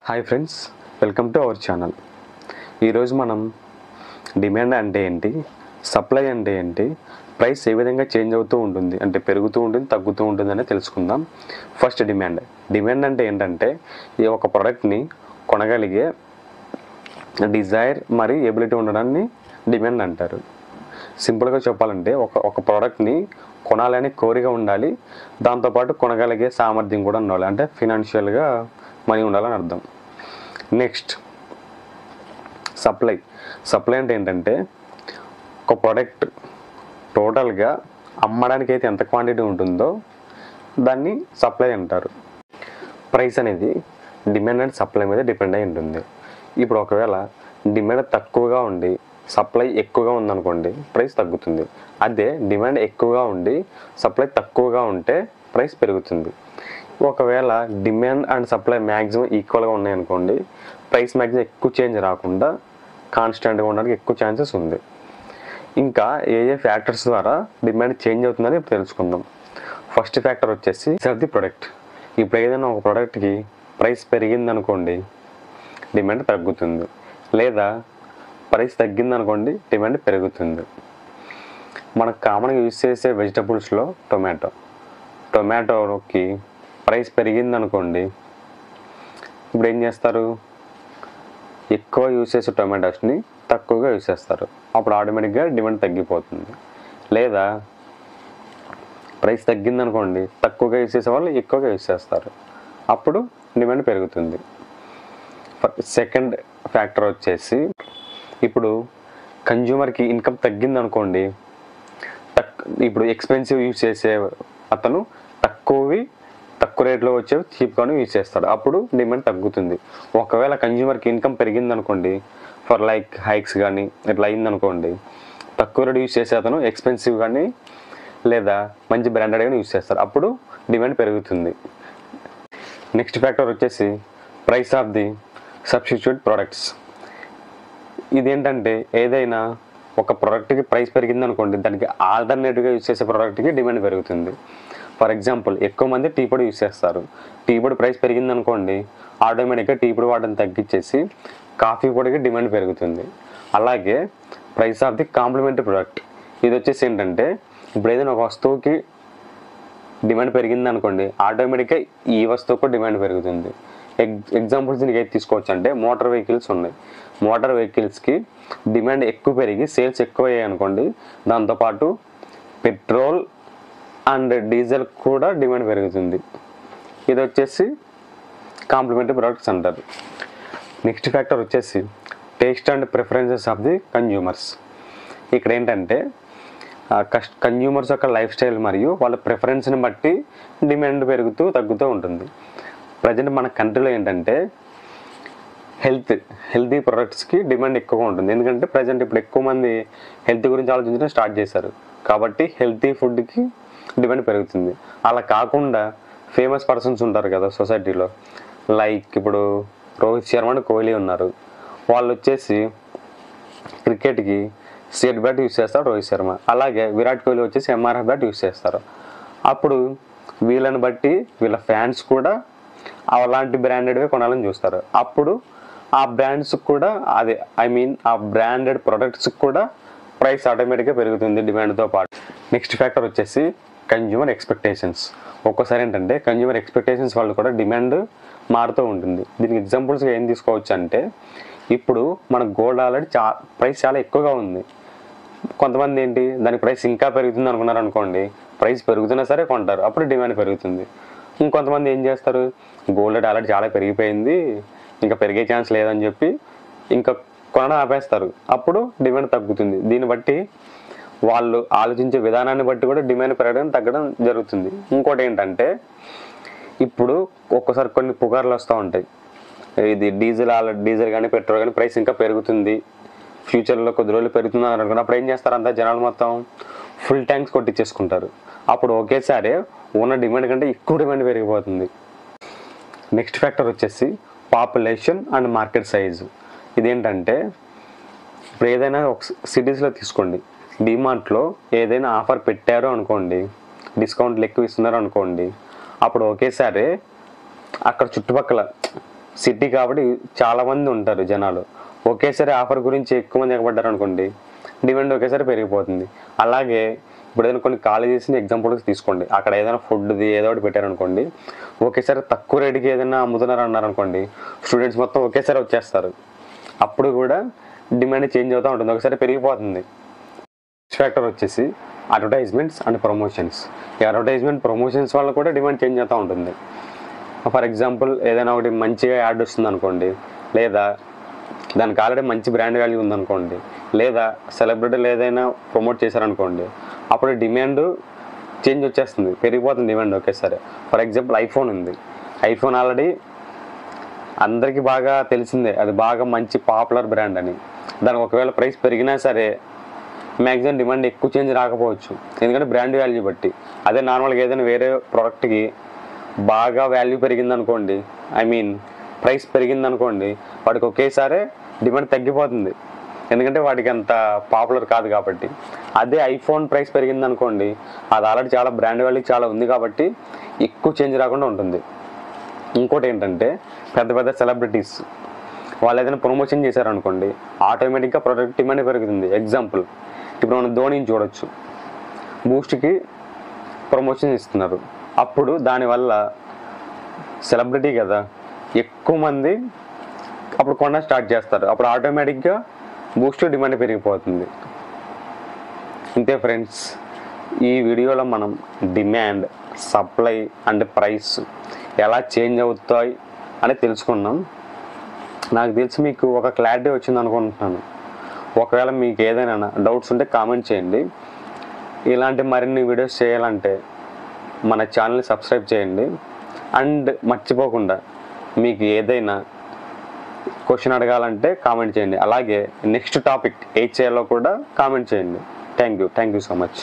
Hi friends, welcome to our channel. ఈరోజు మనం demand అంటే ఏంటి, సప్లై అంటే ఏంటి, ప్రైస్ ఏ విధంగా చేంజ్ అవుతూ ఉంటుంది, అంటే పెరుగుతూ ఉంటుంది తగ్గుతూ ఉంటుంది అని తెలుసుకుందాం. ఫస్ట్ డిమాండ్ అంటే ఏంటంటే ఈ ఒక ప్రోడక్ట్ని కొనగలిగే డిజైర్ మరియు ఎబిలిటీ ఉండడాన్ని డిమాండ్ అంటారు. సింపుల్గా చెప్పాలంటే ఒక ప్రోడక్ట్ని కొనాలని కోరిక ఉండాలి, దాంతోపాటు కొనగలిగే సామర్థ్యం కూడా ఉండాలి, అంటే ఫినాన్షియల్గా మనీ ఉండాలని అర్థం. నెక్స్ట్ సప్లై అంటే ఏంటంటే ఒక ప్రోడక్ట్ టోటల్గా అమ్మడానికి అయితే ఎంత క్వాంటిటీ ఉంటుందో దాన్ని సప్లై అంటారు. ప్రైస్ అనేది డిమాండ్ అండ్ సప్లై మీద డిపెండ్ అయి ఉంటుంది. ఇప్పుడు ఒకవేళ డిమాండ్ తక్కువగా ఉండి సప్లై ఎక్కువగా ఉందనుకోండి, ప్రైస్ తగ్గుతుంది. అదే డిమాండ్ ఎక్కువగా ఉండి సప్లై తక్కువగా ఉంటే ప్రైస్ పెరుగుతుంది. ఒకవేళ డిమాండ్ అండ్ సప్లై మ్యాక్సిమం ఈక్వల్గా ఉన్నాయనుకోండి, ప్రైస్ మ్యాక్సిమం ఎక్కువ చేంజ్ రాకుండా కాన్స్టెంట్గా ఉండడానికి ఎక్కువ ఛాన్సెస్ ఉంది. ఇంకా ఏ ఫ్యాక్టర్స్ ద్వారా డిమాండ్ చేంజ్ అవుతుందని ఇప్పుడు తెలుసుకుందాం. ఫస్ట్ ఫ్యాక్టర్ వచ్చేసి ది ప్రొడక్ట్. ఇప్పుడు ఏదైనా ఒక ప్రోడక్ట్కి ప్రైస్ పెరిగిందనుకోండి, డిమాండ్ తగ్గుతుంది, లేదా ప్రైస్ తగ్గిందనుకోండి డిమాండ్ పెరుగుతుంది. మనకు కామన్గా యూజ్ చేసే వెజిటబుల్స్లో టొమాటోకి ప్రైస్ పెరిగిందనుకోండి, ఇప్పుడు ఏం చేస్తారు, ఎక్కువ యూజ్ చేసే టొమాటోస్ని తక్కువగా యూజ్ చేస్తారు, అప్పుడు ఆటోమేటిక్గా డిమాండ్ తగ్గిపోతుంది. లేదా ప్రైస్ తగ్గిందనుకోండి, తక్కువగా యూజ్ చేసే వాళ్ళు ఎక్కువగా యూజ్ చేస్తారు, అప్పుడు డిమాండ్ పెరుగుతుంది. సెకండ్ ఫ్యాక్టర్ వచ్చేసి ఇప్పుడు కన్జ్యూమర్కి ఇన్కమ్ తగ్గిందనుకోండి, ఇప్పుడు ఎక్స్పెన్సివ్ యూజ్ చేసే అతను తక్కువ రేట్లో వచ్చేవి చీప్గానే యూజ్ చేస్తాడు, అప్పుడు డిమాండ్ తగ్గుతుంది. ఒకవేళ కన్జ్యూమర్కి ఇన్కమ్ పెరిగిందనుకోండి, ఫర్ లైక్ హైక్స్ కానీ ఇట్లా అయిందనుకోండి, తక్కువ రేట్ యూజ్ చేసే అతను ఎక్స్పెన్సివ్ కానీ లేదా మంచి బ్రాండెడ్ కానీ యూజ్ చేస్తారు, అప్పుడు డిమాండ్ పెరుగుతుంది. నెక్స్ట్ ఫ్యాక్టర్ వచ్చేసి price of the substitute products. ఇదేంటంటే ఏదైనా ఒక ప్రోడక్ట్కి ప్రైస్ పెరిగిందనుకోండి, దానికి ఆల్టర్నేటివ్గా యూజ్ చేసే ప్రోడక్ట్కి డిమాండ్ పెరుగుతుంది. ఫర్ ఎగ్జాంపుల్, ఎక్కువ మంది టీ పొడి యూజ్ చేస్తారు, టీ పొడి ప్రైస్ పెరిగిందనుకోండి, ఆటోమేటిక్గా టీ పొడి వాటిని తగ్గించేసి కాఫీ పొడికి డిమాండ్ పెరుగుతుంది. అలాగే price of the complementary product, ఇది వచ్చేసి ఏంటంటే ఇప్పుడు ఏదైనా ఒక వస్తువుకి డిమాండ్ పెరిగిందనుకోండి, ఆటోమేటిక్గా ఈ వస్తువుకు డిమాండ్ పెరుగుతుంది. ఎగ్జాంపుల్స్ దీనికి ఏది తీసుకోవచ్చు అంటే, మోటార్ వెహికల్స్ ఉన్నాయి, మోటార్ వెహికల్స్కి డిమాండ్ ఎక్కువ పెరిగి సేల్స్ ఎక్కువ అయ్యాయి అనుకోండి, దాంతోపాటు పెట్రోల్ అండ్ డీజిల్ కూడా డిమాండ్ పెరుగుతుంది. ఇది వచ్చేసి కాంప్లిమెంటరీ ప్రొడక్ట్స్ అంటారు. నెక్స్ట్ ఫ్యాక్టర్ వచ్చేసి taste and preferences of the consumers. ఇక్కడ ఏంటంటే కన్జ్యూమర్స్ యొక్క లైఫ్ స్టైల్ మరియు వాళ్ళ ప్రిఫరెన్స్ని బట్టి డిమాండ్ పెరుగుతూ తగ్గుతూ ఉంటుంది. ప్రజెంట్ మన కంట్రీలో ఏంటంటే హెల్తీ ప్రొడక్ట్స్కి డిమాండ్ ఎక్కువగా ఉంటుంది, ఎందుకంటే ప్రజెంట్ ఇప్పుడు ఎక్కువ మంది హెల్త్ గురించి ఆలోచించడం స్టార్ట్ చేశారు, కాబట్టి హెల్తీ ఫుడ్కి డిమాండ్ పెరుగుతుంది. అలా కాకుండా ఫేమస్ పర్సన్స్ ఉంటారు కదా సొసైటీలో, లైక్ ఇప్పుడు రోహిత్ శర్మ అండ్ కోహ్లీ ఉన్నారు, వాళ్ళు వచ్చేసి క్రికెట్కి స్టేట్ బ్యాట్ యూజ్ చేస్తారు రోహిత్ శర్మ, అలాగే విరాట్ కోహ్లీ వచ్చేసి ఎంఆర్ఎఫ్ బ్యాట్ యూజ్ చేస్తారు. అప్పుడు వీళ్ళని బట్టి వీళ్ళ ఫ్యాన్స్ కూడా అలాంటి బ్రాండెడ్వే కొనాలని చూస్తారు, అప్పుడు ఆ బ్రాండ్స్ కూడా ఆ బ్రాండెడ్ ప్రొడక్ట్స్కి కూడా ప్రైస్ ఆటోమేటిక్గా పెరుగుతుంది డిమాండ్తో పాటు. నెక్స్ట్ ఫ్యాక్టర్ వచ్చేసి కన్జ్యూమర్ ఎక్స్పెక్టేషన్స్. ఒక్కోసారి ఏంటంటే కన్జ్యూమర్ ఎక్స్పెక్టేషన్స్ వాళ్ళు కూడా డిమాండ్ మారుతూ ఉంటుంది. దీనికి ఎగ్జాంపుల్స్గా ఏం తీసుకోవచ్చు అంటే, ఇప్పుడు మన గోల్డ్ ఆల్రెడీ ప్రైస్ చాలా ఎక్కువగా ఉంది, కొంతమంది ఏంటి దానికి ప్రైస్ ఇంకా పెరుగుతుంది అనుకున్నారు అనుకోండి, ప్రైస్ పెరుగుతున్నా సరే కొంటారు, అప్పుడు డిమాండ్ పెరుగుతుంది. ఇంకొంతమంది ఏం చేస్తారు, గోల్డ్ ఆల్రెడీ చాలా పెరిగిపోయింది, ఇంకా పెరిగే ఛాన్స్ లేదని చెప్పి ఇంకా కొనడం ఆపేస్తారు, అప్పుడు డిమాండ్ తగ్గుతుంది. దీన్ని బట్టి వాళ్ళు ఆలోచించే విధానాన్ని బట్టి కూడా డిమాండ్ పెరగడం తగ్గడం జరుగుతుంది. ఇంకోటి ఏంటంటే, ఇప్పుడు ఒక్కోసారి కొన్ని పుకార్లు వస్తూ ఉంటాయి, ఇది డీజిల్ కానీ పెట్రోల్ కానీ ప్రైస్ ఇంకా పెరుగుతుంది, ఫ్యూచర్లో కొద్ది రోజులు పెరుగుతుంది అని అనుకున్నప్పుడు అప్పుడు ఏం చేస్తారు, అంతా జనాలు మొత్తం ఫుల్ ట్యాంక్స్ కొట్టించేసుకుంటారు, అప్పుడు ఒకేసారి ఉన్న డిమాండ్ కంటే ఎక్కువ డిమాండ్ పెరిగిపోతుంది. నెక్స్ట్ ఫ్యాక్టర్ వచ్చేసి పాపులేషన్ అండ్ మార్కెట్ సైజు. ఇదేంటంటే ఇప్పుడు ఏదైనా ఒక సిటీస్లో తీసుకోండి, డిమార్ట్లో ఏదైనా ఆఫర్ పెట్టారు అనుకోండి, డిస్కౌంట్లు ఎక్కువ ఇస్తున్నారు అనుకోండి, అప్పుడు ఒకేసారి అక్కడ చుట్టుపక్కల సిటీ కాబట్టి చాలామంది ఉంటారు జనాలు. ఒకేసారి ఆఫర్ గురించి ఎక్కువ మంది ఎగబడ్డారు అనుకోండి, డిమాండ్ ఒకేసారి పెరిగిపోతుంది. అలాగే ఇప్పుడు ఏదైనా కొన్ని కాలేజెస్ని ఎగ్జాంపుల్స్ తీసుకోండి, అక్కడ ఏదైనా ఫుడ్ది ఏదో ఒకటి పెట్టారనుకోండి, ఒకేసారి తక్కువ రేటుకి ఏదైనా అమ్ముతున్నారు అన్నారనుకోండి, స్టూడెంట్స్ మొత్తం ఒకేసారి వచ్చేస్తారు. అప్పుడు కూడా డిమాండ్ చేంజ్ అవుతూ ఉంటుంది, ఒకసారి పెరిగిపోతుంది. నెక్స్ట్ ఫ్యాక్టర్ వచ్చేసి అడ్వర్టైజ్మెంట్స్ అండ్ ప్రమోషన్స్. ఈ అడ్వర్టైజ్మెంట్ ప్రమోషన్స్ వల్ల కూడా డిమాండ్ చేంజ్ అవుతూ ఉంటుంది. ఫర్ ఎగ్జాంపుల్ ఏదైనా ఒకటి మంచిగా యాడ్ వస్తుంది అనుకోండి, లేదా దానికి ఆల్రెడీ మంచి బ్రాండ్ వాల్యూ ఉందనుకోండి, లేదా సెలబ్రిటీలు ఏదైనా ప్రమోట్ చేశారనుకోండి, అప్పుడు డిమాండ్ చేంజ్ వచ్చేస్తుంది, పెరిగిపోతుంది డిమాండ్ ఒకేసారి. ఫర్ ఎగ్జాంపుల్ ఐఫోన్ ఉంది. ఐఫోన్ ఆల్రెడీ అందరికీ బాగా తెలిసిందే, అది బాగా మంచి పాపులర్ బ్రాండ్ అని. దానికి ఒకవేళ ప్రైస్ పెరిగినా సరే మ్యాక్సిమం డిమాండ్ ఎక్కువ చేంజ్ రాకపోవచ్చు, ఎందుకంటే బ్రాండ్ వాల్యూ బట్టి. అదే నార్మల్గా ఏదైనా వేరే ప్రోడక్ట్కి బాగా వాల్యూ పెరిగిందనుకోండి, ఐ మీన్ ప్రైస్ పెరిగిందనుకోండి, వాడికి ఒకేసారి డిమాండ్ తగ్గిపోతుంది, ఎందుకంటే వాడికి అంత పాపులర్ కాదు కాబట్టి. అదే ఐఫోన్ ప్రైస్ పెరిగిందనుకోండి, అది ఆల్రెడీ చాలా బ్రాండ్ వాల్యూ చాలా ఉంది కాబట్టి ఎక్కువ చేంజ్ రాకుండా ఉంటుంది. ఇంకోటి ఏంటంటే పెద్ద పెద్ద సెలబ్రిటీస్ వాళ్ళు ఏదైనా ప్రమోషన్ చేశారనుకోండి, ఆటోమేటిక్గా ప్రొడక్ట్ డిమాండ్ పెరుగుతుంది. ఎగ్జాంపుల్ ఇప్పుడు మనం ధోనిని చూడొచ్చు, బూస్ట్కి ప్రమోషన్ ఇస్తున్నారు. అప్పుడు దానివల్ల సెలబ్రిటీ కదా, ఎక్కువ మంది అప్పుడు కొనడం స్టార్ట్ చేస్తారు, అప్పుడు ఆటోమేటిక్గా బూస్ట్ డిమాండ్ పెరిగిపోతుంది. ఇంతే ఫ్రెండ్స్, ఈ వీడియోలో మనం డిమాండ్, సప్లై అండ్ ప్రైస్ ఎలా చేంజ్ అవుతాయి అని తెలుసుకున్నాం. నాకు తెలిసి మీకు ఒక క్లారిటీ వచ్చింది అనుకుంటున్నాను. ఒకవేళ మీకు ఏదైనా డౌట్స్ ఉంటే కామెంట్ చేయండి. ఇలాంటి మరిన్ని వీడియోస్ చేయాలంటే మన ఛానల్ని సబ్స్క్రైబ్ చేయండి. అండ్ మర్చిపోకుండా మీకు ఏదైనా క్వశ్చన్ అడగాలంటే కామెంట్ చేయండి. అలాగే నెక్స్ట్ టాపిక్ ఏం చేయాలో కూడా కామెంట్ చేయండి. Thank you so much.